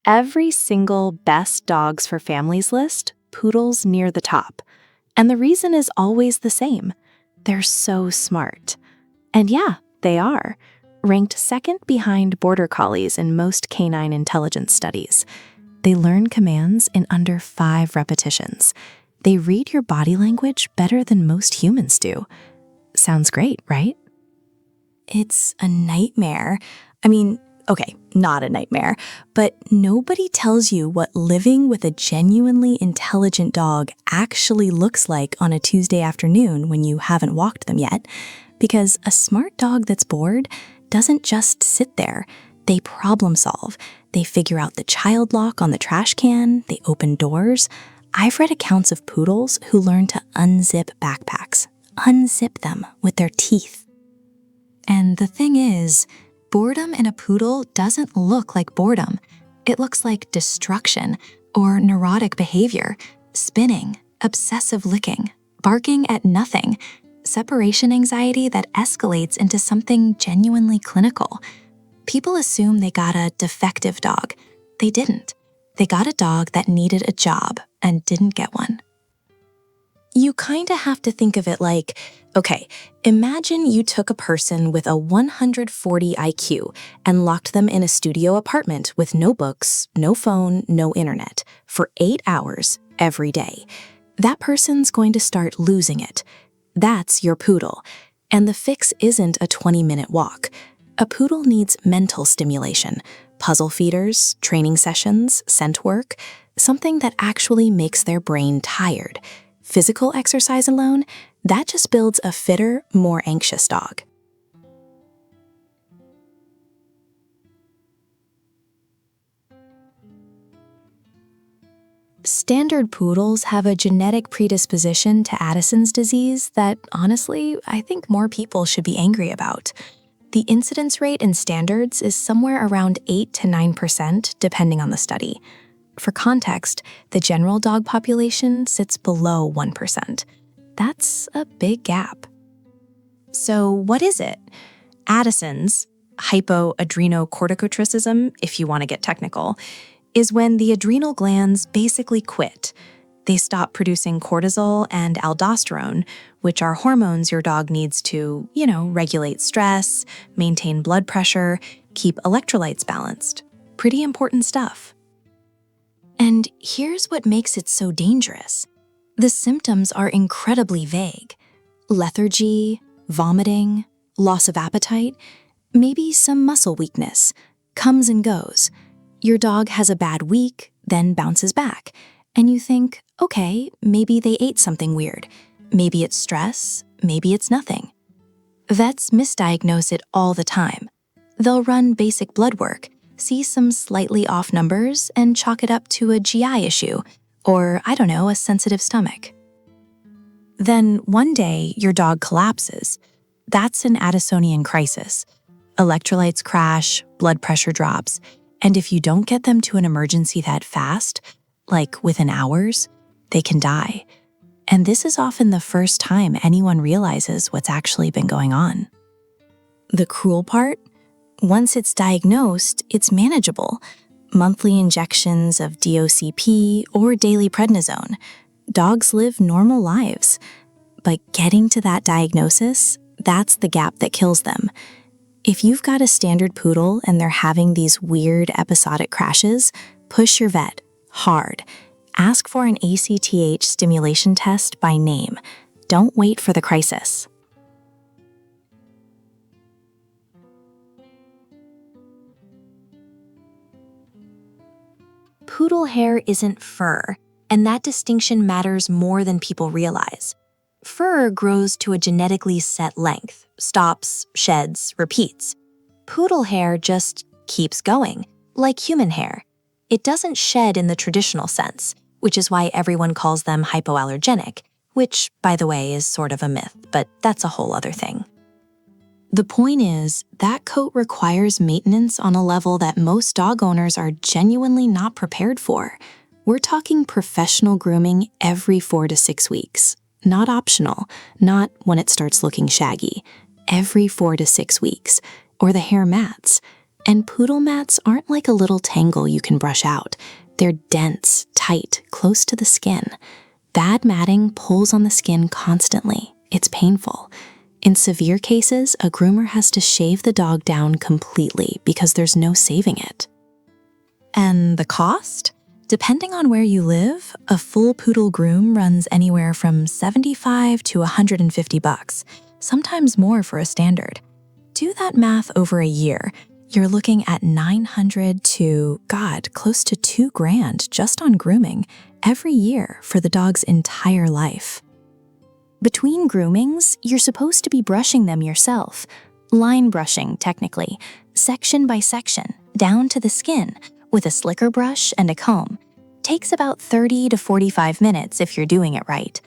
every single best dogs for families list, Poodle's near the top. And the reason is always the same. They're so smart. And yeah, they are. Ranked second behind Border Collies in most canine intelligence studies. They learn commands in under 5 repetitions. They read your body language better than most humans do. Sounds great, right? It's a nightmare. I mean, okay, not a nightmare, but nobody tells you what living with a genuinely intelligent dog actually looks like on a Tuesday afternoon when you haven't walked them yet. Because a smart dog that's bored doesn't just sit there. They problem solve. They figure out the child lock on the trash can. They open doors. I've read accounts of poodles who learn to unzip backpacks, unzip them with their teeth. And the thing is, boredom in a poodle doesn't look like boredom. It looks like destruction or neurotic behavior, spinning, obsessive licking, barking at nothing, separation anxiety that escalates into something genuinely clinical. People assume they got a defective dog. They didn't. They got a dog that needed a job and didn't get one. You kinda have to think of it like, okay, imagine you took a person with a 140 IQ and locked them in a studio apartment with no books, no phone, no internet for 8 hours every day. That person's going to start losing it. That's your poodle. And the fix isn't a 20-minute walk. A poodle needs mental stimulation, puzzle feeders, training sessions, scent work, something that actually makes their brain tired. Physical exercise alone, that just builds a fitter, more anxious dog. Standard poodles have a genetic predisposition to Addison's disease that, honestly, I think more people should be angry about. The incidence rate in standards is somewhere around 8 to 9%, depending on the study. For context, the general dog population sits below 1%. That's a big gap. So what is it? Addison's, hypoadrenocorticotricism, if you want to get technical, is when the adrenal glands basically quit. They stop producing cortisol and aldosterone, which are hormones your dog needs to, regulate stress, maintain blood pressure, keep electrolytes balanced. Pretty important stuff. And here's what makes it so dangerous. The symptoms are incredibly vague. Lethargy, vomiting, loss of appetite, maybe some muscle weakness, comes and goes. Your dog has a bad week, then bounces back, and you think, okay, maybe they ate something weird. Maybe it's stress, maybe it's nothing. Vets misdiagnose it all the time. They'll run basic blood work, see some slightly off numbers, and chalk it up to a GI issue, or, a sensitive stomach. Then one day, your dog collapses. That's an Addisonian crisis. Electrolytes crash, blood pressure drops, and if you don't get them to an emergency that fast, like within hours, they can die. And this is often the first time anyone realizes what's actually been going on. The cruel part? Once it's diagnosed, it's manageable. Monthly injections of DOCP or daily prednisone. Dogs live normal lives. But getting to that diagnosis, that's the gap that kills them. If you've got a standard poodle and they're having these weird episodic crashes, push your vet hard. Ask for an ACTH stimulation test by name. Don't wait for the crisis. Poodle hair isn't fur, and that distinction matters more than people realize. Fur grows to a genetically set length, stops, sheds, repeats. Poodle hair just keeps going, like human hair. It doesn't shed in the traditional sense, which is why everyone calls them hypoallergenic, which, by the way, is sort of a myth, but that's a whole other thing. The point is, that coat requires maintenance on a level that most dog owners are genuinely not prepared for. We're talking professional grooming every 4 to 6 weeks. Not optional, not when it starts looking shaggy. Every 4 to 6 weeks, or the hair mats. And poodle mats aren't like a little tangle you can brush out. They're dense, tight, close to the skin. Bad matting pulls on the skin constantly. It's painful. In severe cases, a groomer has to shave the dog down completely because there's no saving it. And the cost? Depending on where you live, a full poodle groom runs anywhere from $75 to $150, sometimes more for a standard. Do that math over a year. You're looking at $900 to, close to $2,000 just on grooming every year for the dog's entire life. Between groomings, you're supposed to be brushing them yourself. Line brushing, technically, section by section, down to the skin, with a slicker brush and a comb. Takes about 30 to 45 minutes if you're doing it right.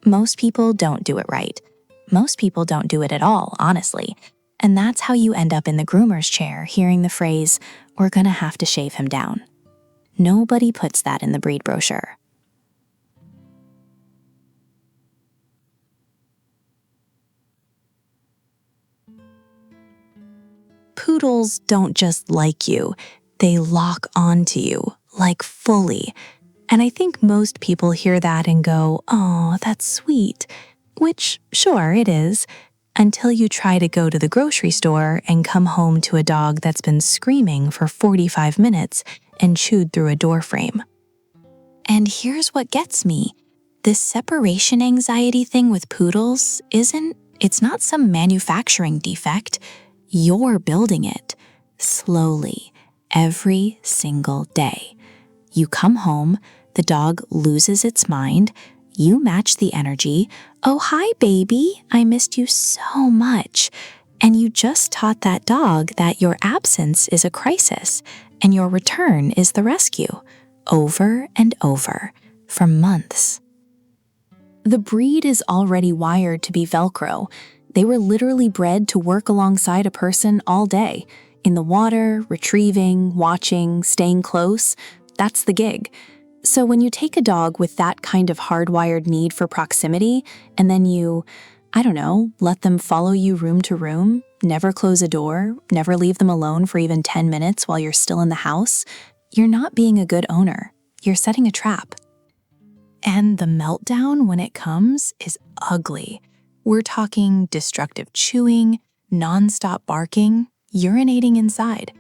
Most people don't do it right. Most people don't do it at all, honestly. And that's how you end up in the groomer's chair hearing the phrase, "We're gonna have to shave him down." Nobody puts that in the breed brochure. Poodles don't just like you, they lock onto you, like fully. And I think most people hear that and go, "Oh, that's sweet," which, sure, it is, until you try to go to the grocery store and come home to a dog that's been screaming for 45 minutes and chewed through a door frame. And here's what gets me. This separation anxiety thing with poodles it's not some manufacturing defect. You're building it, slowly, every single day. You come home, the dog loses its mind, you match the energy. "Oh, hi, baby, I missed you so much." And you just taught that dog that your absence is a crisis and your return is the rescue, over and over, for months. The breed is already wired to be Velcro. They were literally bred to work alongside a person all day. In the water, retrieving, watching, staying close. That's the gig. So when you take a dog with that kind of hardwired need for proximity, and then you, let them follow you room to room, never close a door, never leave them alone for even 10 minutes while you're still in the house, you're not being a good owner. You're setting a trap. And the meltdown when it comes is ugly. We're talking destructive chewing, nonstop barking, urinating inside.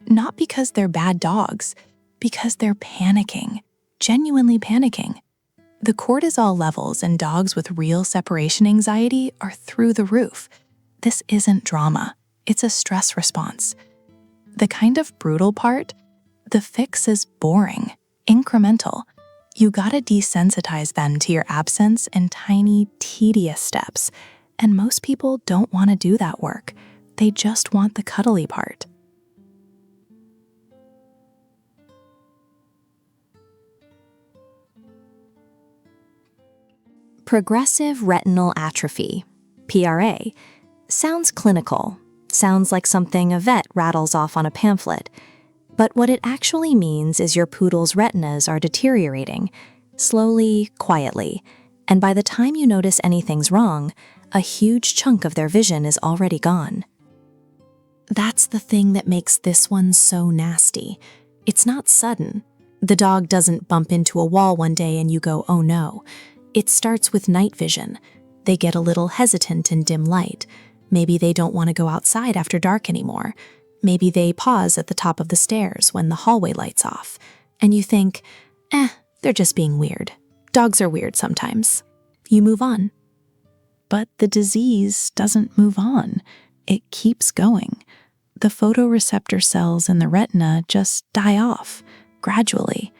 Not because they're bad dogs, because they're panicking, genuinely panicking. The cortisol levels in dogs with real separation anxiety are through the roof. This isn't drama, it's a stress response. The kind of brutal part, the fix is boring, incremental. You gotta desensitize them to your absence in tiny, tedious steps. And most people don't wanna do that work. They just want the cuddly part. Progressive retinal atrophy, PRA, sounds clinical, sounds like something a vet rattles off on a pamphlet. But what it actually means is your poodle's retinas are deteriorating, slowly, quietly, and by the time you notice anything's wrong, a huge chunk of their vision is already gone. That's the thing that makes this one so nasty. It's not sudden. The dog doesn't bump into a wall one day and you go, "Oh no." It starts with night vision. They get a little hesitant in dim light. Maybe they don't want to go outside after dark anymore. Maybe they pause at the top of the stairs when the hallway lights off. And you think, they're just being weird. Dogs are weird sometimes. You move on. But the disease doesn't move on. It keeps going. The photoreceptor cells in the retina just die off, gradually.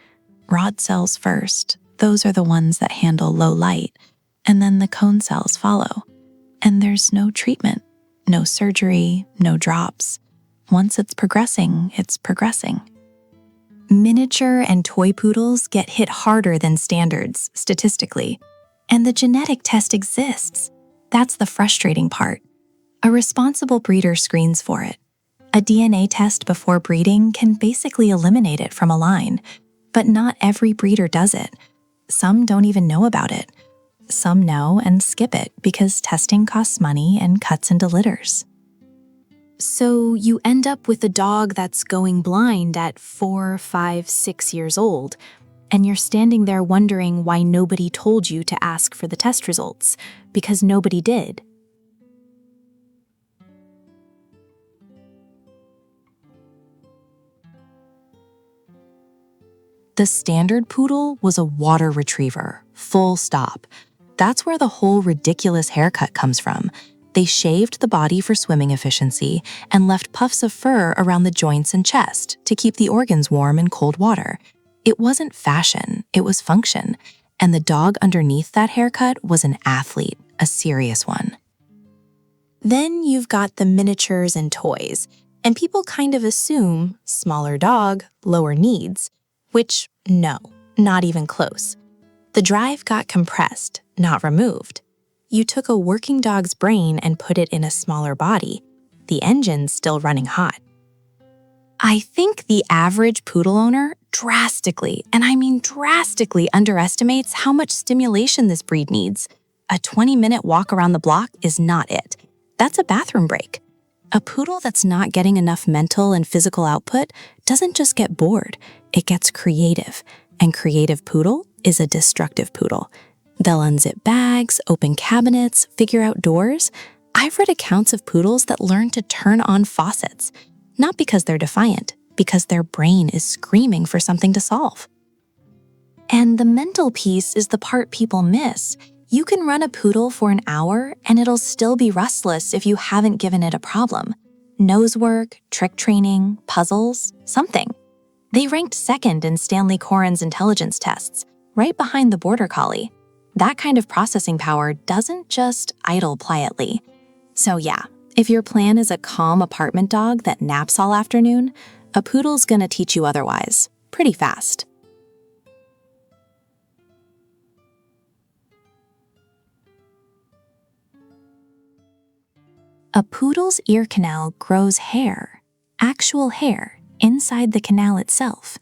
Rod cells first. Those are the ones that handle low light. And then the cone cells follow. And there's no treatment, no surgery, no drops. Once it's progressing, it's progressing. Miniature and toy poodles get hit harder than standards, statistically. And the genetic test exists. That's the frustrating part. A responsible breeder screens for it. A DNA test before breeding can basically eliminate it from a line, but not every breeder does it. Some don't even know about it. Some know and skip it because testing costs money and cuts into litters. So you end up with a dog that's going blind at 4, 5, 6 years old, and you're standing there wondering why nobody told you to ask for the test results, because nobody did. The standard poodle was a water retriever, full stop. That's where the whole ridiculous haircut comes from. They shaved the body for swimming efficiency and left puffs of fur around the joints and chest to keep the organs warm in cold water. It wasn't fashion, it was function. And the dog underneath that haircut was an athlete, a serious one. Then you've got the miniatures and toys, and people kind of assume smaller dog, lower needs, which no, not even close. The drive got compressed, not removed. You took a working dog's brain and put it in a smaller body. The engine's still running hot. I think the average poodle owner drastically, and I mean drastically, underestimates how much stimulation this breed needs. A 20-minute walk around the block is not it. That's a bathroom break. A poodle that's not getting enough mental and physical output doesn't just get bored, it gets creative. And creative poodle is a destructive poodle. They'll unzip bags, open cabinets, figure out doors. I've read accounts of poodles that learn to turn on faucets, not because they're defiant, because their brain is screaming for something to solve. And the mental piece is the part people miss. You can run a poodle for an hour and it'll still be restless if you haven't given it a problem. Nose work, trick training, puzzles, something. They ranked second in Stanley Coren's intelligence tests, right behind the Border Collie. That kind of processing power doesn't just idle quietly. So yeah, if your plan is a calm apartment dog that naps all afternoon, a poodle's gonna teach you otherwise, pretty fast. A poodle's ear canal grows hair, actual hair, inside the canal itself.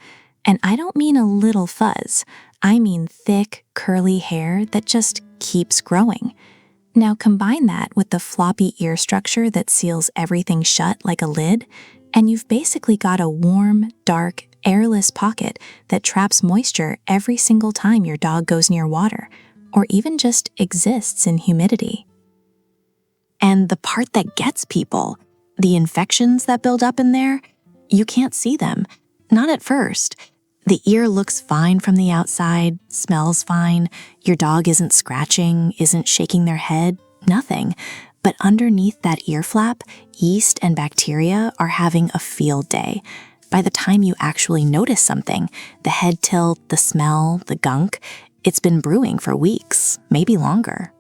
And I don't mean a little fuzz. I mean thick, curly hair that just keeps growing. Now combine that with the floppy ear structure that seals everything shut like a lid, and you've basically got a warm, dark, airless pocket that traps moisture every single time your dog goes near water, or even just exists in humidity. And the part that gets people, the infections that build up in there, you can't see them. Not at first. The ear looks fine from the outside, smells fine, your dog isn't scratching, isn't shaking their head, nothing. But underneath that ear flap, yeast and bacteria are having a field day. By the time you actually notice something, the head tilt, the smell, the gunk, it's been brewing for weeks, maybe longer.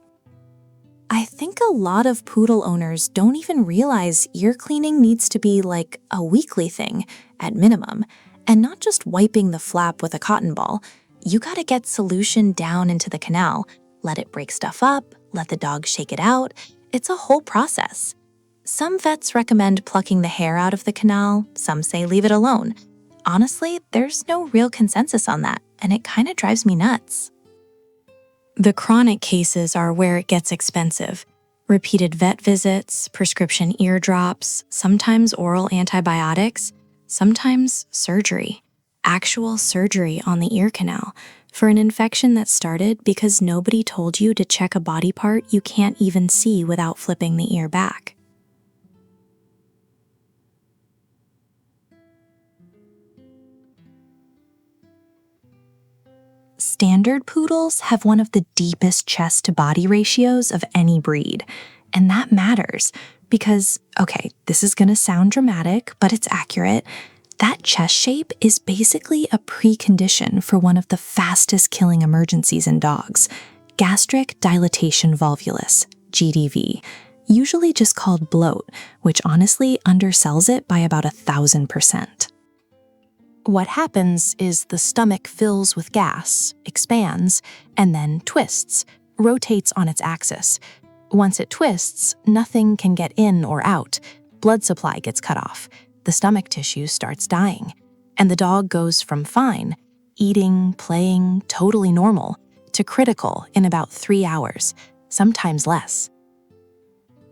I think a lot of poodle owners don't even realize ear cleaning needs to be like a weekly thing, at minimum, and not just wiping the flap with a cotton ball. You gotta get solution down into the canal, let it break stuff up, let the dog shake it out. It's a whole process. Some vets recommend plucking the hair out of the canal, some say leave it alone. Honestly, there's no real consensus on that, and it kinda drives me nuts. The chronic cases are where it gets expensive. Repeated vet visits, prescription ear drops, sometimes oral antibiotics, sometimes surgery. Actual surgery on the ear canal for an infection that started because nobody told you to check a body part you can't even see without flipping the ear back. Standard poodles have one of the deepest chest-to-body ratios of any breed. And that matters because, okay, this is gonna sound dramatic, but it's accurate. That chest shape is basically a precondition for one of the fastest killing emergencies in dogs, gastric dilatation volvulus, GDV, usually just called bloat, which honestly undersells it by about 1,000%. What happens is the stomach fills with gas, expands, and then twists, rotates on its axis. Once it twists, nothing can get in or out. Blood supply gets cut off. The stomach tissue starts dying. And the dog goes from fine, eating, playing, totally normal, to critical in about 3 hours, sometimes less.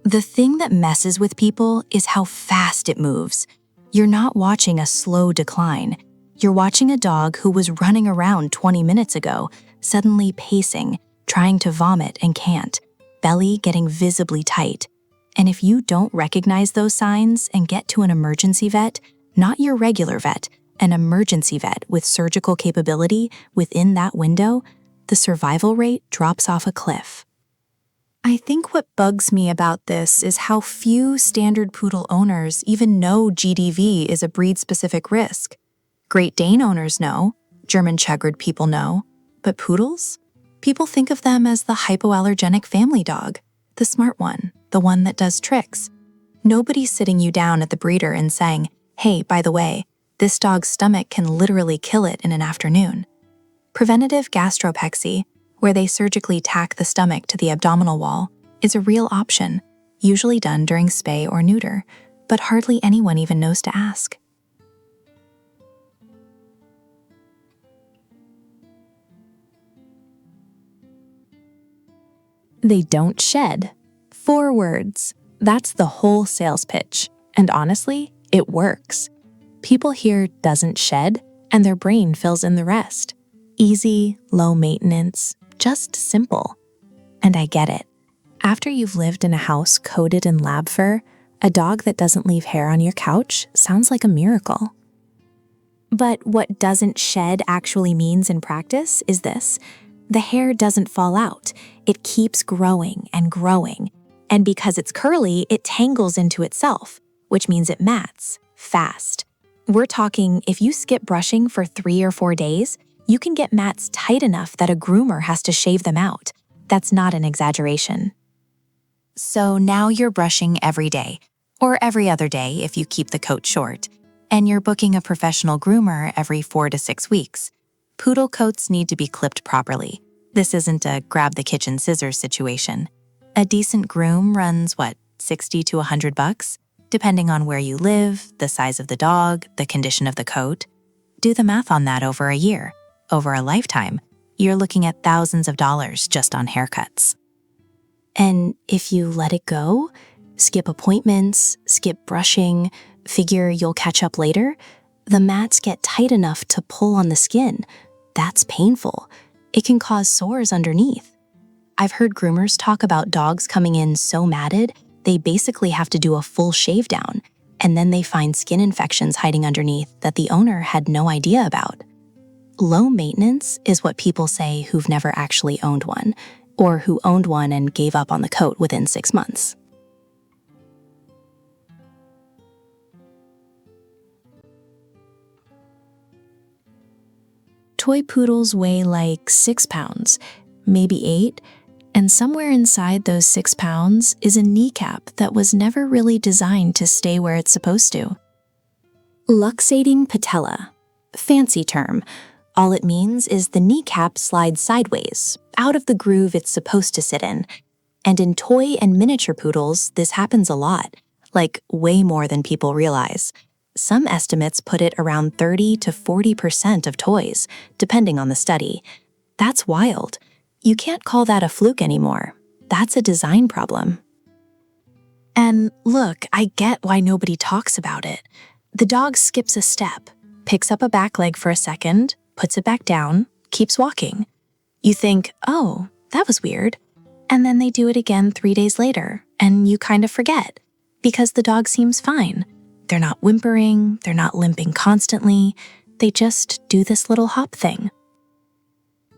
The thing that messes with people is how fast it moves. You're not watching a slow decline. You're watching a dog who was running around 20 minutes ago, suddenly pacing, trying to vomit and can't, belly getting visibly tight. And if you don't recognize those signs and get to an emergency vet, not your regular vet, an emergency vet with surgical capability within that window, the survival rate drops off a cliff. I think what bugs me about this is how few standard poodle owners even know GDV is a breed-specific risk. Great Dane owners know, German Shepherd people know, but poodles? People think of them as the hypoallergenic family dog, the smart one, the one that does tricks. Nobody's sitting you down at the breeder and saying, hey, by the way, this dog's stomach can literally kill it in an afternoon. Preventative gastropexy, where they surgically tack the stomach to the abdominal wall, is a real option, usually done during spay or neuter, but hardly anyone even knows to ask. They don't shed. 4 words. That's the whole sales pitch. And honestly, it works. People hear doesn't shed, and their brain fills in the rest. Easy, low maintenance, just simple. And I get it. After you've lived in a house coated in lab fur, a dog that doesn't leave hair on your couch sounds like a miracle. But what doesn't shed actually means in practice is this. The hair doesn't fall out. It keeps growing and growing. And because it's curly, it tangles into itself, which means it mats fast. We're talking if you skip brushing for 3 or 4 days, you can get mats tight enough that a groomer has to shave them out. That's not an exaggeration. So now you're brushing every day, or every other day if you keep the coat short, and you're booking a professional groomer every 4 to 6 weeks. Poodle coats need to be clipped properly. This isn't a grab the kitchen scissors situation. A decent groom runs, $60 to $100, depending on where you live, the size of the dog, the condition of the coat. Do the math on that over a year. Over a lifetime, you're looking at thousands of dollars just on haircuts. And if you let it go, skip appointments, skip brushing, figure you'll catch up later, the mats get tight enough to pull on the skin. That's painful. It can cause sores underneath. I've heard groomers talk about dogs coming in so matted, they basically have to do a full shave down, and then they find skin infections hiding underneath that the owner had no idea about. Low maintenance is what people say who've never actually owned one, or who owned one and gave up on the coat within 6 months. Toy poodles weigh like 6 pounds, maybe 8, and somewhere inside those 6 pounds is a kneecap that was never really designed to stay where it's supposed to. Luxating patella. Fancy term. All it means is the kneecap slides sideways, out of the groove it's supposed to sit in. And in toy and miniature poodles, this happens a lot, like way more than people realize. Some estimates put it around 30 to 40% of toys, depending on the study. That's wild. You can't call that a fluke anymore. That's a design problem. And look, I get why nobody talks about it. The dog skips a step, picks up a back leg for a second, puts it back down, keeps walking. You think, oh, that was weird. And then they do it again 3 days later, and you kind of forget, because the dog seems fine. They're not whimpering, they're not limping constantly, they just do this little hop thing.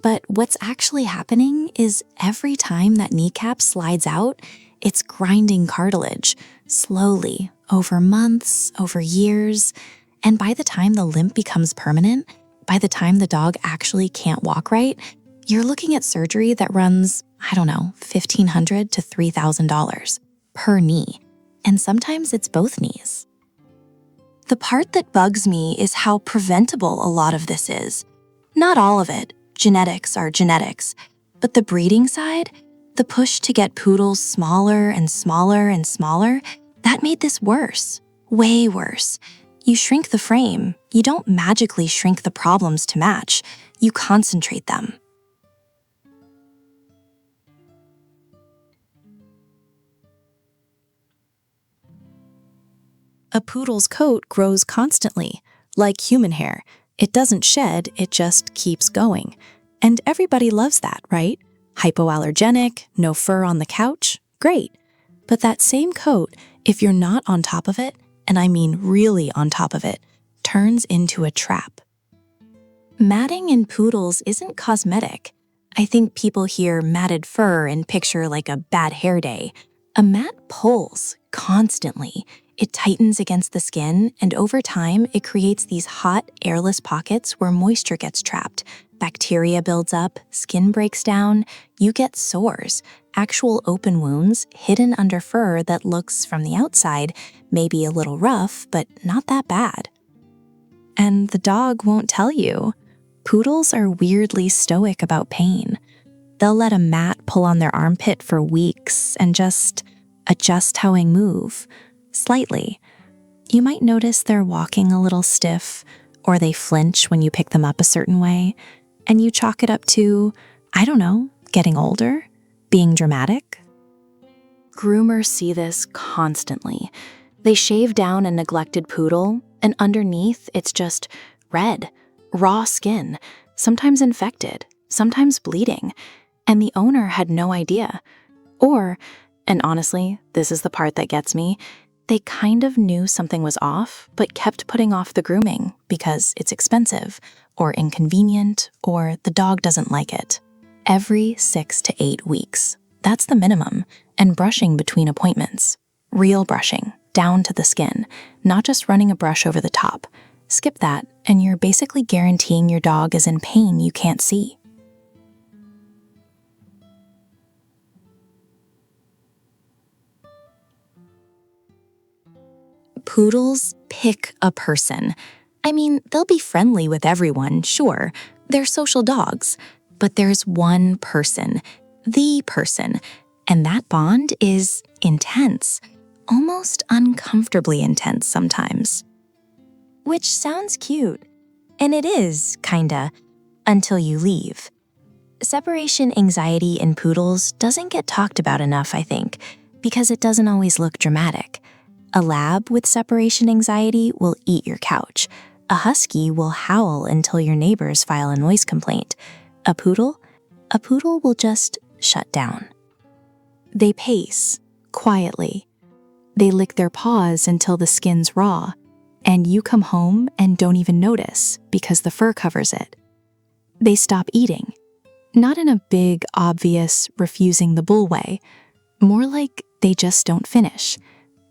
But what's actually happening is every time that kneecap slides out, it's grinding cartilage, slowly, over months, over years, and by the time the limp becomes permanent, by the time the dog actually can't walk right, you're looking at surgery that runs, $1,500 to $3,000 per knee, and sometimes it's both knees. The part that bugs me is how preventable a lot of this is. Not all of it, genetics are genetics, but the breeding side, the push to get poodles smaller and smaller and smaller, that made this worse, way worse. You shrink the frame, you don't magically shrink the problems to match, you concentrate them. A poodle's coat grows constantly, like human hair. It doesn't shed, it just keeps going. And everybody loves that, right? Hypoallergenic, no fur on the couch, great. But that same coat, if you're not on top of it, and I mean really on top of it, turns into a trap. Matting in poodles isn't cosmetic. I think people hear matted fur and picture like a bad hair day. A mat pulls constantly. It tightens against the skin, and over time, it creates these hot, airless pockets where moisture gets trapped. Bacteria builds up, skin breaks down, you get sores, actual open wounds hidden under fur that looks, from the outside, maybe a little rough, but not that bad. And the dog won't tell you. Poodles are weirdly stoic about pain. They'll let a mat pull on their armpit for weeks and just adjust how they move, slightly. You might notice they're walking a little stiff, or they flinch when you pick them up a certain way, and you chalk it up to, I don't know, getting older, being dramatic. Groomers see this constantly. They shave down a neglected poodle, and underneath it's just red, raw skin, sometimes infected, sometimes bleeding, and the owner had no idea. Or, and honestly, this is the part that gets me, they kind of knew something was off, but kept putting off the grooming because it's expensive, or inconvenient, or the dog doesn't like it. Every 6 to 8 weeks. That's the minimum. And brushing between appointments. Real brushing, down to the skin, not just running a brush over the top. Skip that, and you're basically guaranteeing your dog is in pain you can't see. Poodles pick a person. I mean, they'll be friendly with everyone, sure. They're social dogs. But there's one person, the person, and that bond is intense, almost uncomfortably intense sometimes. Which sounds cute. And it is, kinda, until you leave. Separation anxiety in poodles doesn't get talked about enough, I think, because it doesn't always look dramatic. A lab with separation anxiety will eat your couch. A husky will howl until your neighbors file a noise complaint. A poodle will just shut down. They pace, quietly. They lick their paws until the skin's raw, and you come home and don't even notice because the fur covers it. They stop eating, not in a big, obvious, refusing the bull way, more like they just don't finish.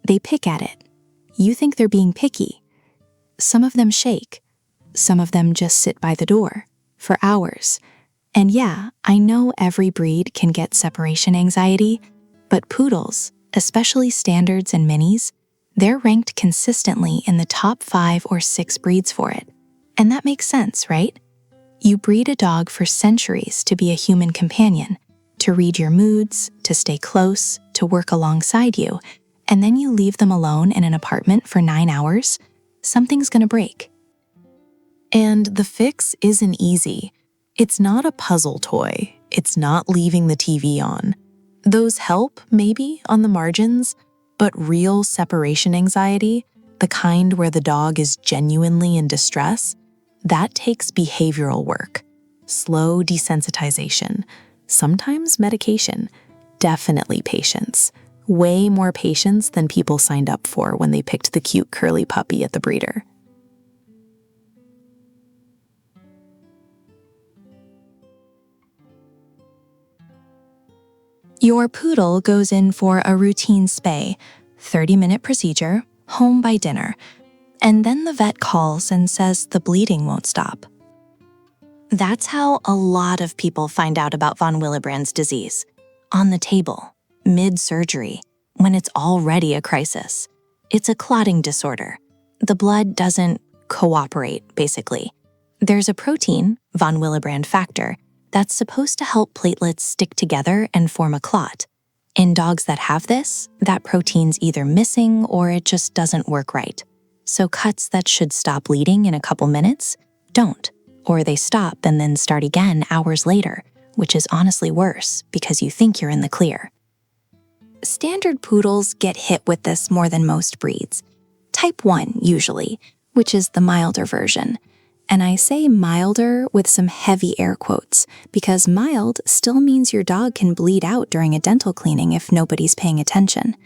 They pick at it. You think they're being picky. Some of them shake. Some of them just sit by the door for hours. And yeah, I know every breed can get separation anxiety, but poodles, especially standards and minis, they're ranked consistently in the top 5 or 6 breeds for it. And that makes sense, right? You breed a dog for centuries to be a human companion, to read your moods, to stay close, to work alongside you, and then you leave them alone in an apartment for 9 hours, something's gonna break. And the fix isn't easy. It's not a puzzle toy. It's not leaving the TV on. Those help, maybe, on the margins, but real separation anxiety, the kind where the dog is genuinely in distress, that takes behavioral work. Slow desensitization, sometimes medication, definitely patience. Way more patience than people signed up for when they picked the cute curly puppy at the breeder. Your poodle goes in for a routine spay, 30-minute procedure, home by dinner, and then the vet calls and says the bleeding won't stop. That's how a lot of people find out about von Willebrand's disease. On the table, mid-surgery, when it's already a crisis. It's a clotting disorder. The blood doesn't cooperate, basically. There's a protein, von Willebrand factor, that's supposed to help platelets stick together and form a clot. In dogs that have this, that protein's either missing or it just doesn't work right. So cuts that should stop bleeding in a couple minutes don't, or they stop and then start again hours later, which is honestly worse because you think you're in the clear. Standard poodles get hit with this more than most breeds. type 1 usually, which is the milder version. And I say milder with some heavy air quotes, because mild still means your dog can bleed out during a dental cleaning if nobody's paying attention.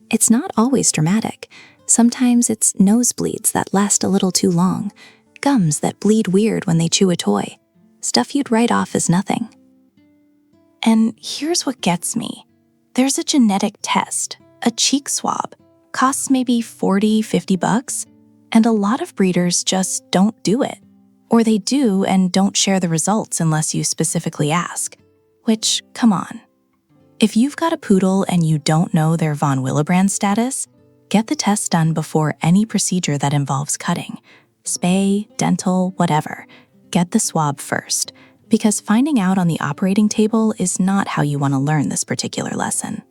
It's not always dramatic. Sometimes it's nosebleeds that last a little too long, gums that bleed weird when they chew a toy, stuff you'd write off as nothing. And here's what gets me. There's a genetic test, a cheek swab, costs maybe $40-50, and a lot of breeders just don't do it. Or they do and don't share the results unless you specifically ask. Which, come on. If you've got a poodle and you don't know their von Willebrand status, get the test done before any procedure that involves cutting. Spay, dental, whatever. Get the swab first, because finding out on the operating table is not how you want to learn this particular lesson.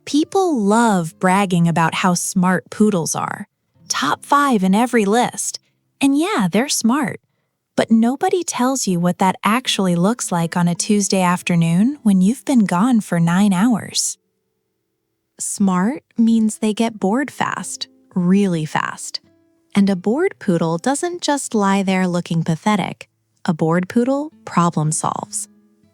People love bragging about how smart poodles are. Top 5 in every list. And yeah, they're smart. But nobody tells you what that actually looks like on a Tuesday afternoon when you've been gone for 9 hours. Smart means they get bored fast, really fast. And a bored poodle doesn't just lie there looking pathetic. A bored poodle problem solves.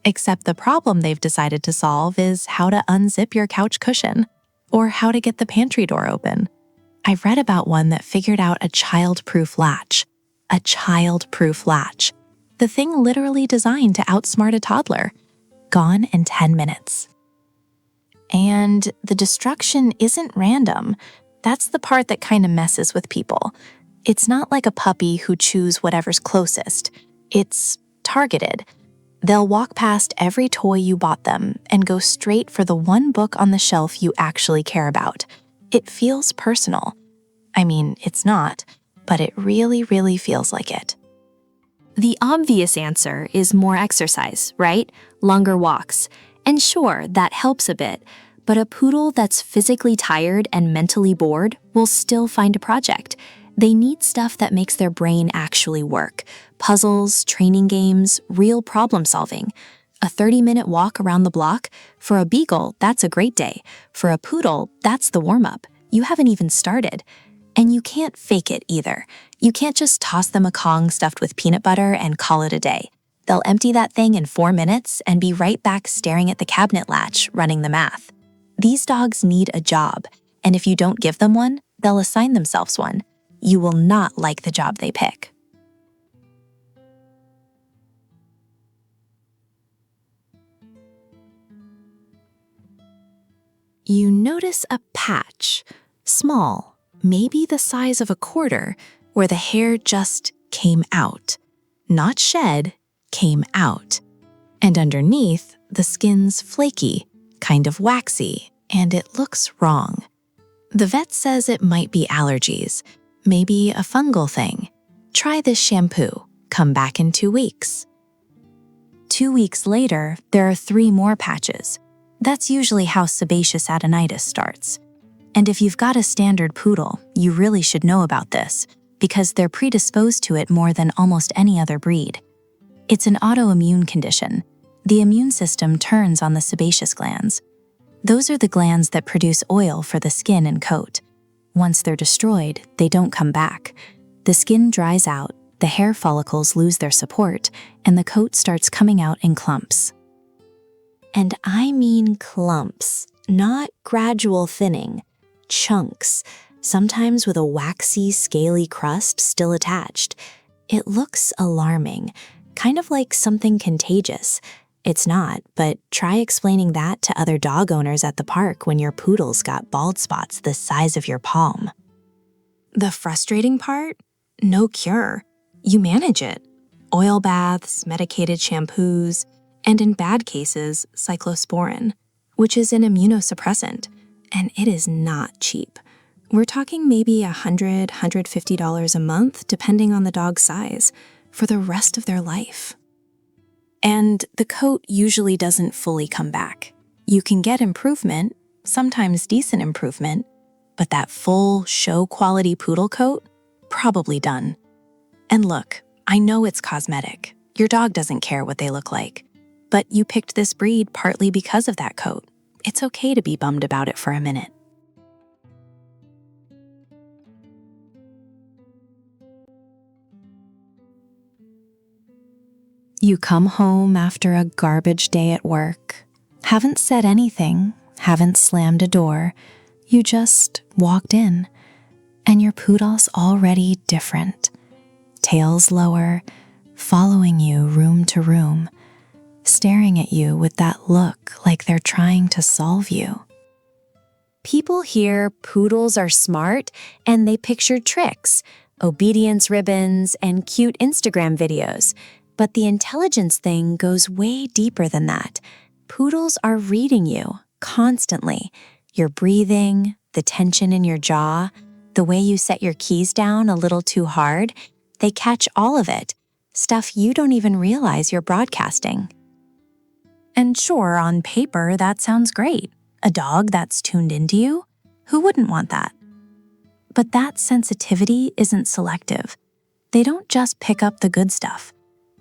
Except the problem they've decided to solve is how to unzip your couch cushion, or how to get the pantry door open. I've read about one that figured out a child-proof latch. A child-proof latch. The thing literally designed to outsmart a toddler. Gone in 10 minutes. And the destruction isn't random. That's the part that kind of messes with people. It's not like a puppy who chews whatever's closest. It's targeted. They'll walk past every toy you bought them and go straight for the one book on the shelf you actually care about. It feels personal. I mean, it's not, but it really, really feels like it. The obvious answer is more exercise, right? Longer walks. And sure, that helps a bit, but a poodle that's physically tired and mentally bored will still find a project. They need stuff that makes their brain actually work. Puzzles, training games, real problem solving. A 30-minute walk around the block? For a beagle, that's a great day. For a poodle, that's the warm-up. You haven't even started. And you can't fake it either. You can't just toss them a Kong stuffed with peanut butter and call it a day. They'll empty that thing in 4 minutes and be right back staring at the cabinet latch, running the math. These dogs need a job, and if you don't give them one, they'll assign themselves one. You will not like the job they pick. You notice a patch, small, maybe the size of a quarter, where the hair just came out. Not shed, came out. And underneath, the skin's flaky, kind of waxy, and it looks wrong. The vet says it might be allergies, maybe a fungal thing. Try this shampoo. Come back in 2 weeks. 2 weeks later, there are 3 more patches. That's usually how sebaceous adenitis starts. And if you've got a standard poodle, you really should know about this, because they're predisposed to it more than almost any other breed. It's an autoimmune condition. The immune system turns on the sebaceous glands. Those are the glands that produce oil for the skin and coat. Once they're destroyed, they don't come back. The skin dries out, the hair follicles lose their support, and the coat starts coming out in clumps. And I mean clumps, not gradual thinning. Chunks, sometimes with a waxy, scaly crust still attached. It looks alarming, kind of like something contagious. It's not, but try explaining that to other dog owners at the park when your poodle's got bald spots the size of your palm. The frustrating part? No cure. You manage it. Oil baths, medicated shampoos, and in bad cases, cyclosporin, which is an immunosuppressant, and it is not cheap. We're talking maybe $100, $150 a month, depending on the dog's size, for the rest of their life. And the coat usually doesn't fully come back. You can get improvement, sometimes decent improvement, but that full show-quality poodle coat, probably done. And look, I know it's cosmetic. Your dog doesn't care what they look like. but you picked this breed partly because of that coat. It's okay to be bummed about it for a minute. You come home after a garbage day at work, haven't said anything, haven't slammed a door, you just walked in, and your poodle's already different. Tails lower, following you room to room, staring at you with that look like they're trying to solve you. People hear poodles are smart and they picture tricks, obedience ribbons, and cute Instagram videos. But the intelligence thing goes way deeper than that. Poodles are reading you constantly. Your breathing, the tension in your jaw, the way you set your keys down a little too hard, they catch all of it, stuff you don't even realize you're broadcasting. And sure, on paper, that sounds great. A dog that's tuned into you? Who wouldn't want that? But that sensitivity isn't selective. They don't just pick up the good stuff.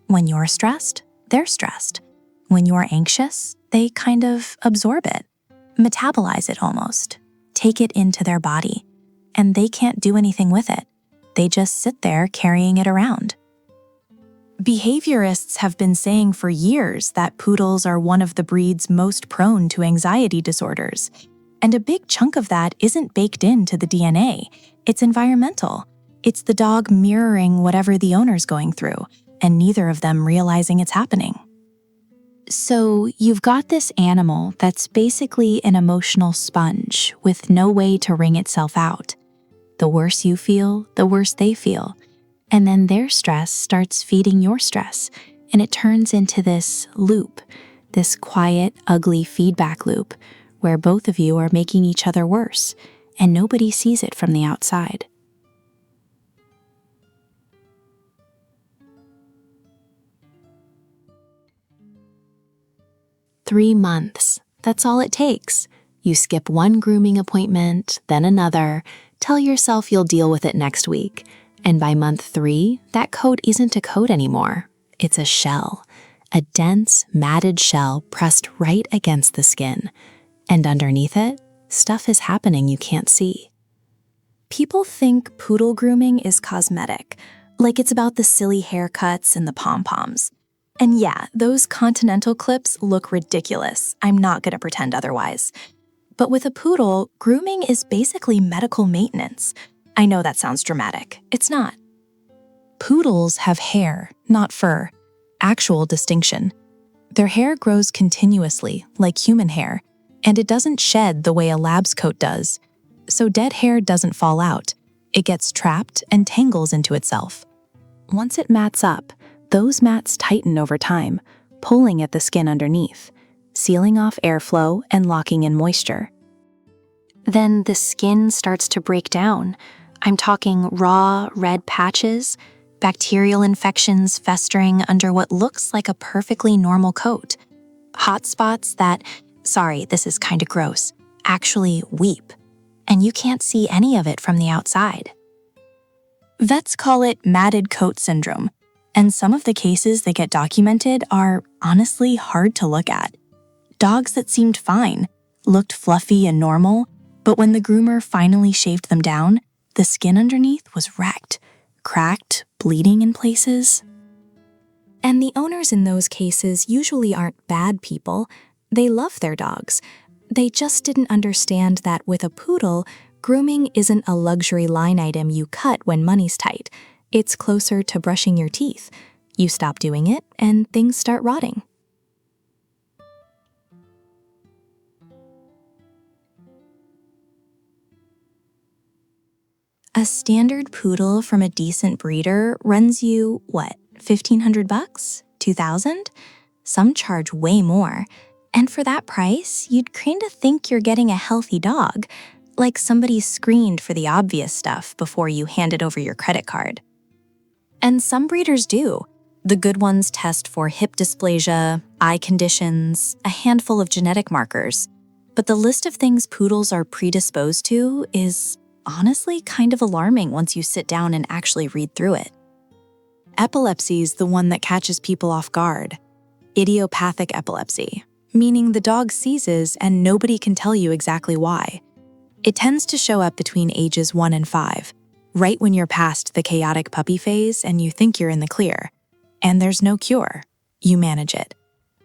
When you're stressed, they're stressed. When you're anxious, they kind of absorb it, metabolize it almost, take it into their body, and they can't do anything with it. They just sit there carrying it around. Behaviorists have been saying for years that poodles are one of the breeds most prone to anxiety disorders. And a big chunk of that isn't baked into the DNA. It's environmental. It's the dog mirroring whatever the owner's going through, and neither of them realizing it's happening. So you've got this animal that's basically an emotional sponge with no way to wring itself out. The worse you feel, the worse they feel. And then their stress starts feeding your stress, and it turns into this loop, this quiet, ugly feedback loop, where both of you are making each other worse, and nobody sees it from the outside. "3 months. That's all it takes. You skip one grooming appointment, then another, tell yourself you'll deal with it next week. And by month 3, that coat isn't a coat anymore. It's a shell, a dense, matted shell pressed right against the skin. And underneath it, stuff is happening you can't see." People think poodle grooming is cosmetic, like it's about the silly haircuts and the pom-poms. And yeah, those continental clips look ridiculous. I'm not gonna pretend otherwise. But with a poodle, grooming is basically medical maintenance. I know that sounds dramatic. It's not. Poodles have hair, not fur. Actual distinction. Their hair grows continuously, like human hair, and it doesn't shed the way a lab's coat does. So dead hair doesn't fall out. It gets trapped and tangles into itself. Once it mats up, those mats tighten over time, pulling at the skin underneath, sealing off airflow and locking in moisture. Then the skin starts to break down. I'm talking raw, red patches, bacterial infections festering under what looks like a perfectly normal coat. Hot spots that, sorry, this is kind of gross, actually weep. And you can't see any of it from the outside. Vets call it matted coat syndrome, and some of the cases that get documented are honestly hard to look at. Dogs that seemed fine, looked fluffy and normal, but when the groomer finally shaved them down, the skin underneath was wrecked, cracked, bleeding in places. And the owners in those cases usually aren't bad people. They love their dogs. They just didn't understand that with a poodle, grooming isn't a luxury line item you cut when money's tight. It's closer to brushing your teeth. You stop doing it, and things start rotting. A standard poodle from a decent breeder runs you, what, $1,500? $2,000? Some charge way more. And for that price, you'd kind of think you're getting a healthy dog, like somebody screened for the obvious stuff before you handed over your credit card. And some breeders do. The good ones test for hip dysplasia, eye conditions, a handful of genetic markers. But the list of things poodles are predisposed to is honestly kind of alarming once you sit down and actually read through it. Epilepsy's the one that catches people off guard. idiopathic epilepsy, meaning the dog seizes and nobody can tell you exactly why. It tends to show up between ages 1 and 5, right when you're past the chaotic puppy phase and you think you're in the clear. And there's no cure. You manage it.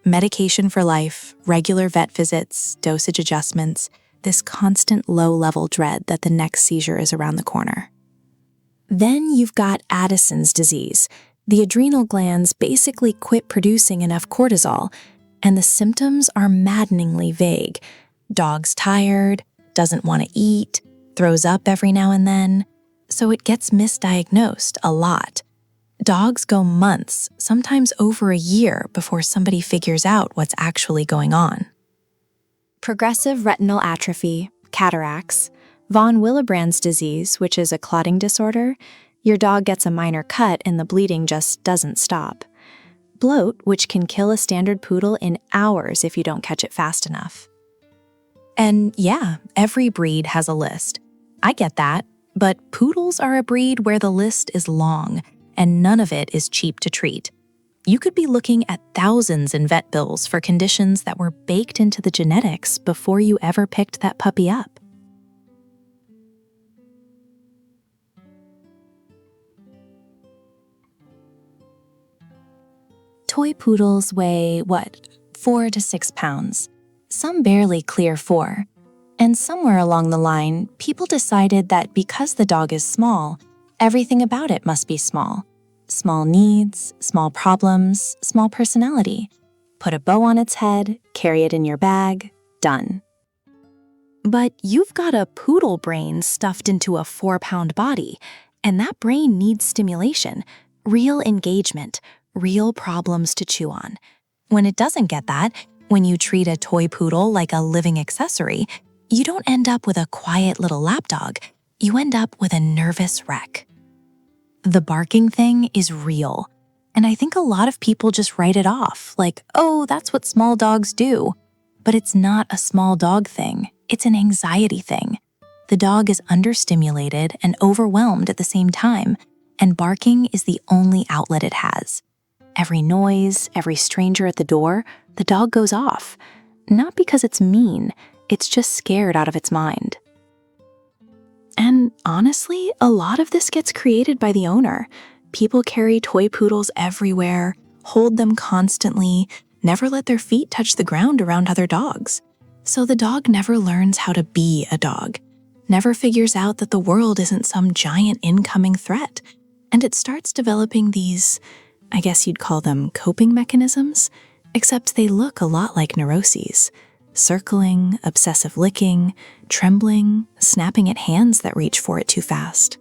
Medication for life, regular vet visits, dosage adjustments, this constant low-level dread that the next seizure is around the corner. Then you've got Addison's disease. The adrenal glands basically quit producing enough cortisol, and the symptoms are maddeningly vague. Dog's tired, doesn't want to eat, throws up every now and then, so it gets misdiagnosed a lot. Dogs go months, sometimes over a year, before somebody figures out what's actually going on. Progressive retinal atrophy, cataracts, von Willebrand's disease, which is a clotting disorder. Your dog gets a minor cut and the bleeding just doesn't stop. Bloat, which can kill a standard poodle in hours if you don't catch it fast enough. And yeah, every breed has a list. I get that, but poodles are a breed where the list is long, and none of it is cheap to treat. You could be looking at thousands in vet bills for conditions that were baked into the genetics before you ever picked that puppy up. Toy poodles weigh, 4 to 6 pounds. Some barely clear 4. And somewhere along the line, people decided that because the dog is small, everything about it must be small. Small needs, small problems, small personality. Put a bow on its head, carry it in your bag, done. But you've got a poodle brain stuffed into a 4-pound body, and that brain needs stimulation, real engagement, real problems to chew on. When it doesn't get that, when you treat a toy poodle like a living accessory, you don't end up with a quiet little lapdog, you end up with a nervous wreck. The barking thing is real, and I think a lot of people just write it off, like, oh, that's what small dogs do. But it's not a small dog thing, it's an anxiety thing. The dog is understimulated and overwhelmed at the same time, and barking is the only outlet it has. Every noise, every stranger at the door, the dog goes off. Not because it's mean, it's just scared out of its mind. And honestly, a lot of this gets created by the owner. People carry toy poodles everywhere, hold them constantly, never let their feet touch the ground around other dogs. So the dog never learns how to be a dog, never figures out that the world isn't some giant incoming threat, and it starts developing these, I guess you'd call them coping mechanisms, except they look a lot like neuroses. Circling, obsessive licking, trembling, snapping at hands that reach for it too fast.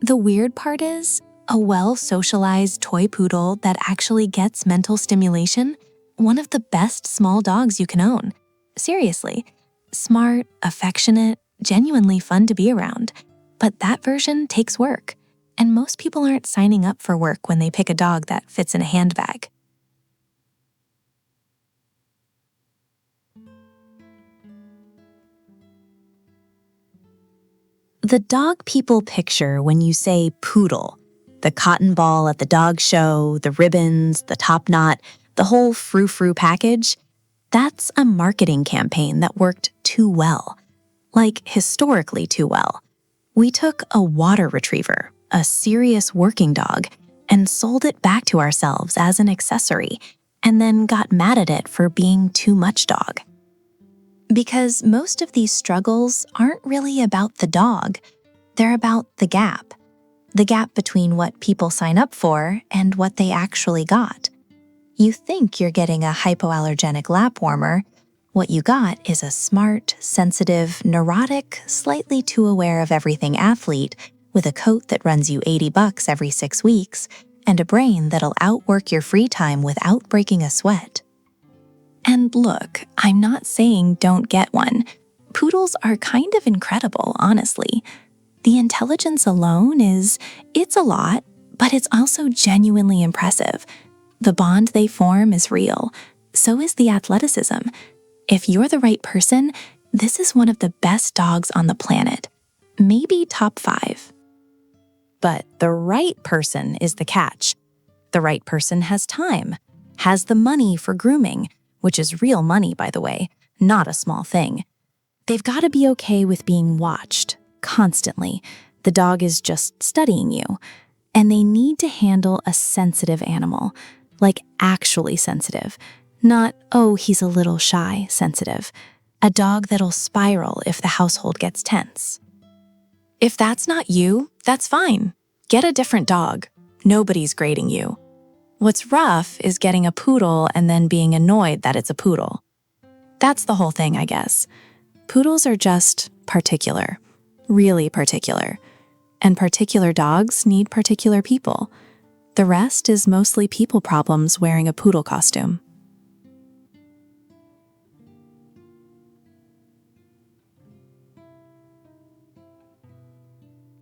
The weird part is, a well-socialized toy poodle that actually gets mental stimulation, one of the best small dogs you can own. Seriously, smart, affectionate, genuinely fun to be around. But that version takes work, and most people aren't signing up for work when they pick a dog that fits in a handbag. The dog people picture when you say poodle, the cotton ball at the dog show, the ribbons, the top knot, the whole frou-frou package, that's a marketing campaign that worked too well. Like, historically too well. We took a water retriever, a serious working dog, and sold it back to ourselves as an accessory, and then got mad at it for being too much dog. Because most of these struggles aren't really about the dog, they're about the gap between what people sign up for and what they actually got. You think you're getting a hypoallergenic lap warmer. What you got is a smart, sensitive, neurotic, slightly too aware of everything athlete with a coat that runs you $80 every 6 weeks and a brain that'll outwork your free time without breaking a sweat. And look, I'm not saying don't get one. Poodles are kind of incredible, honestly. The intelligence alone it's a lot, but it's also genuinely impressive. The bond they form is real. So is the athleticism. If you're the right person, this is one of the best dogs on the planet. Maybe top 5. But the right person is the catch. The right person has time, has the money for grooming, which is real money, by the way, not a small thing. They've got to be okay with being watched, constantly. The dog is just studying you. And they need to handle a sensitive animal, like actually sensitive. Not, oh, he's a little shy sensitive. A dog that'll spiral if the household gets tense. If that's not you, that's fine. Get a different dog. Nobody's grading you. What's rough is getting a poodle and then being annoyed that it's a poodle. That's the whole thing, I guess. Poodles are just particular, really particular. And particular dogs need particular people. The rest is mostly people problems wearing a poodle costume.